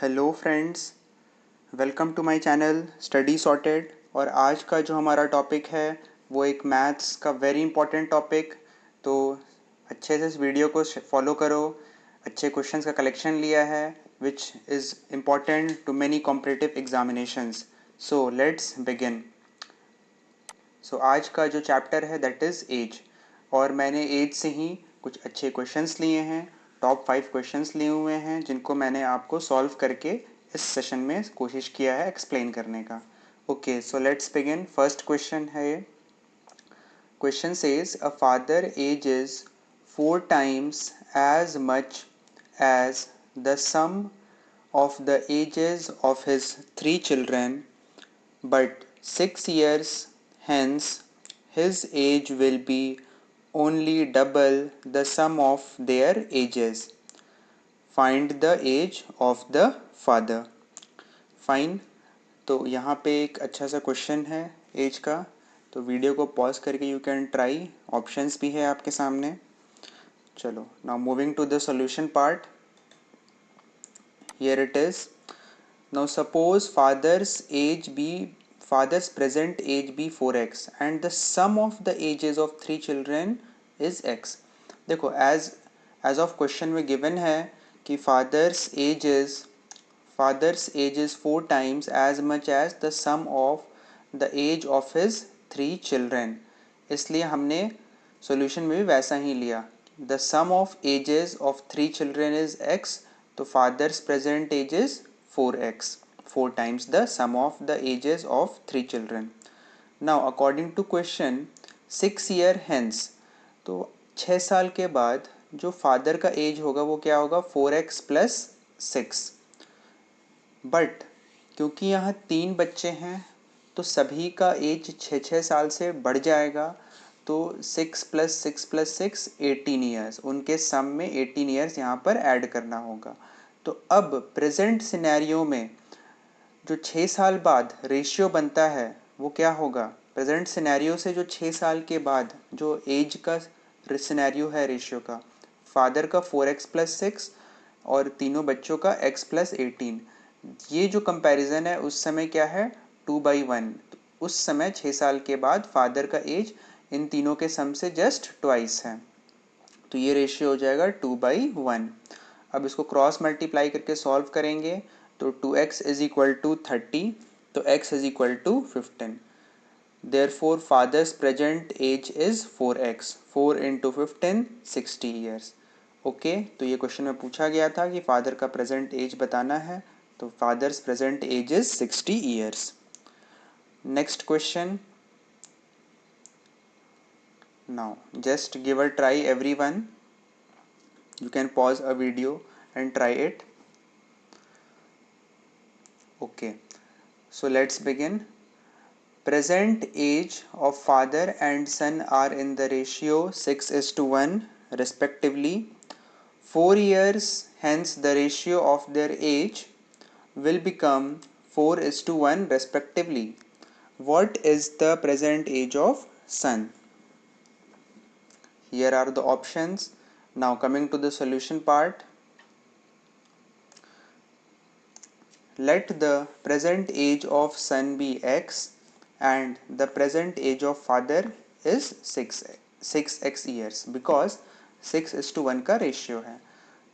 Hello friends, welcome to my channel study sorted. और आज का जो हमारा टॉपिक है वो एक मैथ्स का वेरी इंपॉर्टेंट टॉपिक। तो अच्छे से इस वीडियो को फॉलो करो। अच्छे क्वेश्चंस का कलेक्शन लिया है which is important to many competitive examinations. So let's begin. So आज का जो चैप्टर है दैट इज़ एज, और मैंने एज से ही कुछ अच्छे क्वेश्चंस लिए हैं। टॉप 5 क्वेश्चंस लिए हुए हैं जिनको मैंने आपको सॉल्व करके इस सेशन में कोशिश किया है एक्सप्लेन करने का। Okay, so let's begin. First question है ये। Question says a father ages 4 times as much as the sum of the ages of his 3 children, but 6 years hence his age will be only double the sum of their ages. Find the age of the father. Fine. तो यहाँ पे एक अच्छा सा question है as का। तो video को पॉज करके यू कैन ट्राई। ऑप्शंस भी है आपके सामने। चलो, now moving to the solution part. Here it is. Now suppose father's present age be 4x and the sum of the ages of 3 children is x. देखो, as of question में given है कि father's age is 4 times as much as the sum of the age of his 3 children, इसलिए हमने solution में भी वैसा ही लिया। the sum of ages of 3 children is x, तो father's present age is 4x, 4 times the sum of the ages of 3 children. Now according to question 6 year hence, तो 6 साल के बाद जो फादर का एज होगा वो क्या होगा 4x प्लस 6। बट क्योंकि यहाँ 3 बच्चे हैं तो सभी का एज 6 साल से बढ़ जाएगा। तो 6 प्लस 6 प्लस 6 18 ईयर्स, उनके सम में 18 ईयर्स यहाँ पर ऐड करना होगा। तो अब प्रेजेंट सिनेरियो में जो 6 साल बाद रेशियो बनता है वो क्या होगा। प्रेजेंट सिनेरियो से जो 6 साल के बाद जो एज का सिनेरियो है रेशियो का, फादर का 4x प्लस 6 और तीनों बच्चों का x प्लस 18, ये जो कंपैरिजन है उस समय क्या है 2/1। उस समय 6 साल के बाद फादर का एज इन तीनों के सम से जस्ट ट्वाइस है, तो ये रेशियो हो जाएगा 2/1। अब इसको क्रॉस मल्टीप्लाई करके सॉल्व करेंगे तो 2x इज इक्वल टू 30, तो x is equal to 15। Therefore father's present age is 4x, 4 into 15 60 years. Okay, तो ये क्वेश्चन में पूछा गया था कि फादर का प्रेजेंट एज बताना है, तो father's present age is 60 years. Next question. Now just give a try everyone, you can pause a video and try it. Okay, so let's begin. Present age of father and son are in the ratio 6:1 respectively. 4 years hence the ratio of their age will become 4:1 respectively. What is the present age of son? Here are the options. Now coming to the solution part. Let the present age of son be x and the present age of father is 6x years, because 6:1 का ratio है।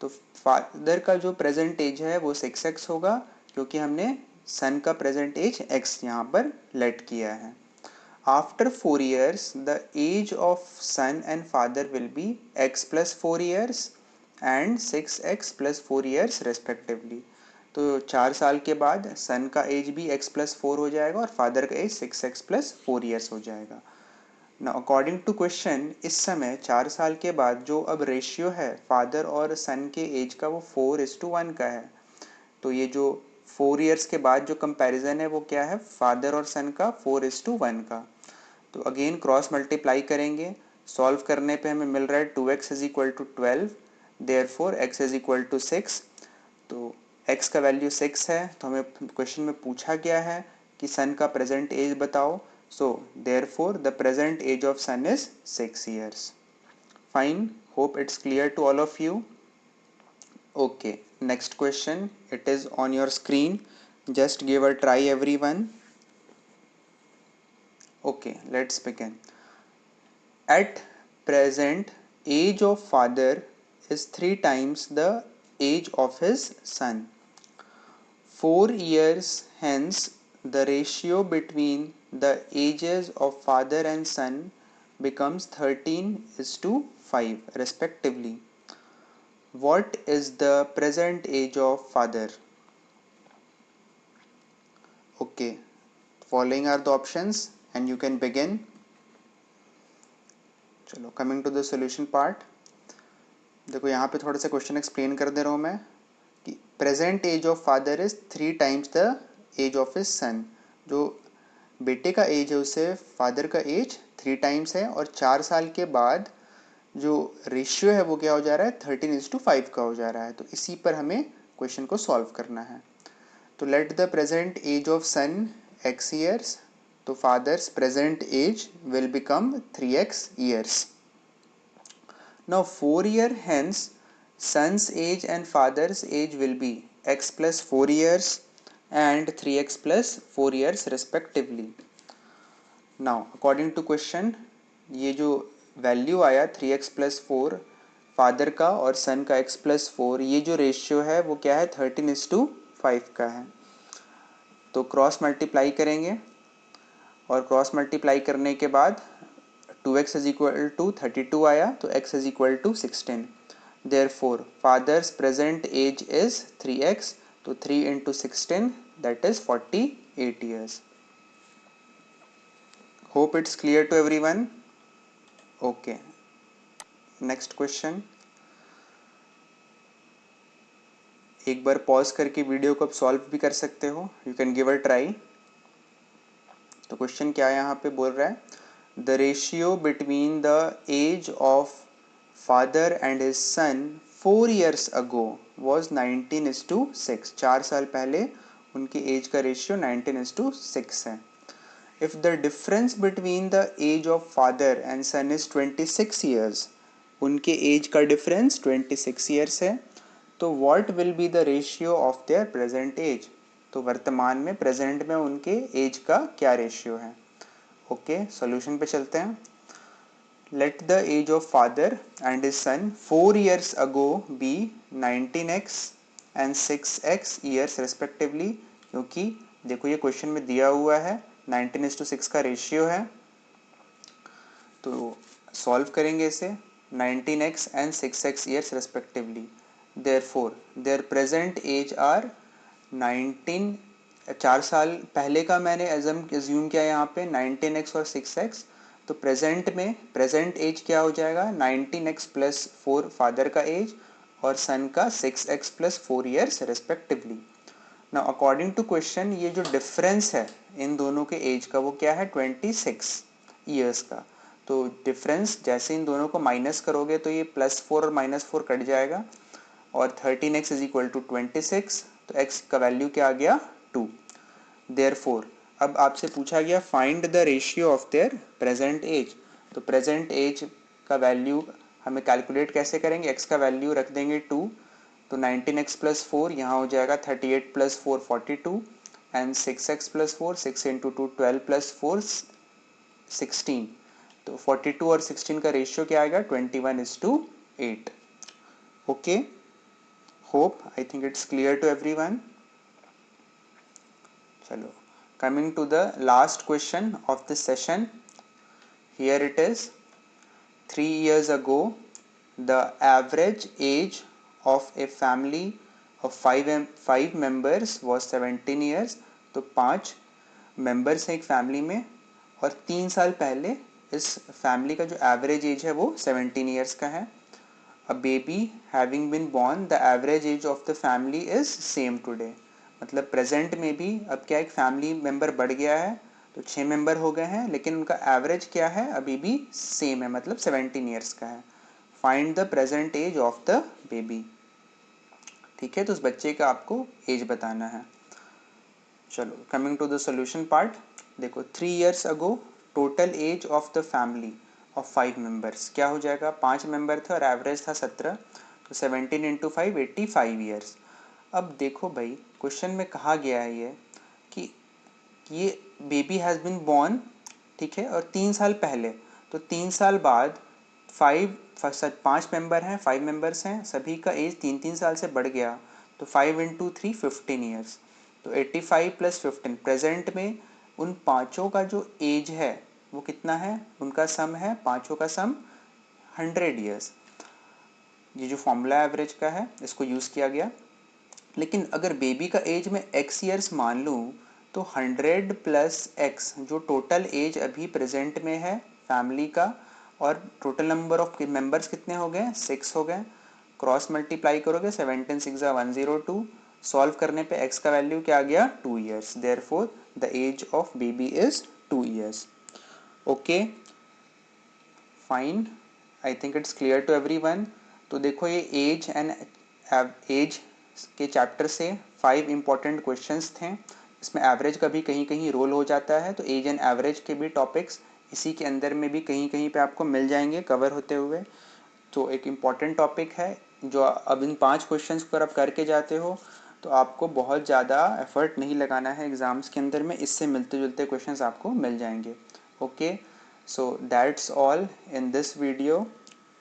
तो father का जो present as है वो 6x होगा क्योंकि हमने सन का प्रेजेंट एज x यहाँ पर लेट किया है। After 4 years the age of son and father will be x plus 4 years and 6x plus 4 years respectively. तो 4 साल के बाद सन का एज भी x प्लस 4 हो जाएगा और फादर का एज 6x प्लस 4 ईयर्स हो जाएगा। ना अकॉर्डिंग टू क्वेश्चन इस समय 4 साल के बाद जो अब रेशियो है फादर और सन के एज का वो 4:1 का है। तो ये जो 4 ईयर्स के बाद जो कंपैरिजन है वो क्या है फादर और सन का 4:1 का। तो अगेन क्रॉस मल्टीप्लाई करेंगे, सॉल्व करने पे हमें मिल रहा है 2x is equal to 12, therefore x is equal to 6। तो x का वैल्यू 6 है, तो हमें क्वेश्चन में पूछा गया है कि सन का प्रेजेंट एज बताओ। So therefore the present age of son is 6 years. Fine, hope it's clear to all of you. Okay, next question, it is on your screen. Just give a try, everyone. Okay, let's begin. At present, age of father is 3 times the age of his son. 4 years hence, the ratio between the ages of father and son becomes 13:5 respectively. What is the present age of father? Okay, following are the options and you can begin. चलो, coming to the solution part. देखो यहाँ पे थोड़ा सा question explain कर दे रहा हूँ मैं कि present age of father is 3 times the age of his son. जो बेटे का एज है उससे फादर का एज 3 टाइम्स है और 4 साल के बाद जो रेशियो है वो क्या हो जा रहा है 13:5 का हो जा रहा है. तो इसी पर हमें क्वेश्चन को सॉल्व करना है. तो let the present age of son x years. तो father's present age will become 3x years. Now 4 year hence son's age and father's age will be x plus 4 years and 3x plus 4 years respectively. Now according to question, ये जो value आया 3x plus 4 father का और son का x plus 4, ये जो ratio है वो क्या है 13:5 का है. तो क्रॉस मल्टीप्लाई करेंगे और क्रॉस मल्टीप्लाई करने के बाद 2x इज इक्वल टू 32 आया तो x is equal to 16. Therefore father's present age is 3x. तो 3 into 16 that is 48 years. Hope it's clear to everyone. Okay, next question. एक बार पॉज करके वीडियो को आप सॉल्व भी कर सकते हो. You can give a try. तो क्वेश्चन क्या यहाँ पे बोल रहा है, the ratio between the age of father and his son 4 years ago was 19:6. 4 साल पहले उनकी एज का रेशियो 19:6 है. If the difference between the age of father and son is 26 years, उनके एज का डिफरेंस 26 years है, तो what will be the ratio of their present age? तो वर्तमान में प्रेजेंट में उनके एज का क्या रेशियो है. ओके, सॉल्यूशन पे चलते हैं. Let the age of father and his son 4 years ago be 19x and 6x years respectively. क्योंकि देखो ये क्वेश्चन में दिया हुआ है 19:6 का रेशियो है. तो सॉल्व करेंगे इसे 19x and 6x years respectively. Therefore their present age are 19. 4 साल पहले का मैंने एज्यूम किया यहाँ पे 19x और 6x. तो प्रेजेंट में प्रेजेंट एज क्या हो जाएगा 19x प्लस 4 फादर का एज और सन का 6x plus 4 years respectively. Now according to question ये जो डिफरेंस है इन दोनों के एज का वो क्या है 26 ईयर्स का. तो डिफरेंस जैसे इन दोनों को माइनस करोगे तो ये +4 और -4 कट जाएगा और 13x इज इक्वल टू 26. तो x का वैल्यू क्या आ गया 2. देयरफॉर अब आपसे पूछा गया find the ratio of their present age. तो प्रेजेंट एज का वैल्यू हमें कैलकुलेट कैसे करेंगे, x का वैल्यू रख देंगे 2. तो 19x प्लस 4 यहाँ हो जाएगा 38 plus 4 42 and 6x plus 4 6 into 2 12 plus 4 16. तो 42 और 16 का रेशियो क्या आएगा 21:8. Okay, hope I think it's clear to everyone. चलो, coming to the last question of this session. Here it is. 3 years ago the average age of a family of 5 members was 17 years. तो 5 members हैं एक family में और 3 साल पहले इस family का जो एवरेज एज है वो 17 years का है. A baby having been born, the average age of the family is same today. मतलब प्रेजेंट में भी अब क्या एक फैमिली मेंबर बढ़ गया है तो 6 मेंबर हो गए हैं, लेकिन उनका एवरेज क्या है अभी भी सेम है, मतलब 17 ईयर्स का है. Find the present age of the baby. ठीक है, तो उस बच्चे का आपको एज बताना है. चलो, coming to the solution part. देखो 3 years ago total age of the family of 5 members क्या हो जाएगा, 5 मेंबर थे और एवरेज था 17. तो 17 इंटू 5 85 ईयर्स. अब देखो भाई, क्वेश्चन में कहा गया है कि ये बेबी हैज़ बीन बॉर्न, ठीक है, और 3 साल पहले, तो 3 साल बाद 5 मेंबर हैं, 5 मेंबर्स हैं, सभी का एज 3-3 साल से बढ़ गया, तो 5 इंटू 3 15 ईयर्स, तो 85 प्लस 15 प्रेजेंट में उन पाँचों का जो एज है वो कितना है, उनका सम है, पाँचों का सम 100 ईयर्स। ये जो फॉर्मूला एवरेज का है इसको यूज़ किया गया। लेकिन अगर बेबी का एज में x ईयर्स मान लूँ तो 100 प्लस x, जो टोटल एज अभी प्रेजेंट में है फैमिली का, और टोटल नंबर ऑफ मेंबर्स कितने हो गए, 6 हो गए, क्रॉस मल्टीप्लाई करोगे 17 6 102, सॉल्व करने पे x का वैल्यू क्या आ गया, 2 years, therefore the age of baby is 2 years. Okay fine, I think it's clear to everyone. तो देखो ये एज के चैप्टर से 5 इंपॉर्टेंट क्वेश्चंस थे। इसमें एवरेज का भी कहीं कहीं रोल हो जाता है, तो एज एंड एवरेज के भी टॉपिक्स इसी के अंदर में भी कहीं कहीं पे आपको मिल जाएंगे कवर होते हुए। तो एक इम्पॉर्टेंट टॉपिक है जो अब इन 5 क्वेश्चंस को आप करके जाते हो तो आपको बहुत ज़्यादा एफर्ट नहीं लगाना है एग्ज़ाम्स के अंदर में, इससे मिलते जुलते क्वेश्चंस आपको मिल जाएंगे। Okay, so that's all in this video,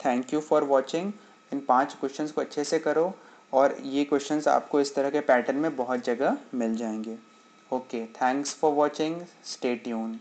thank you for watching. In 5 questions को अच्छे से करो और ये क्वेश्चंस आपको इस तरह के पैटर्न में बहुत जगह मिल जाएंगे। Okay, thanks for watching, stay tune.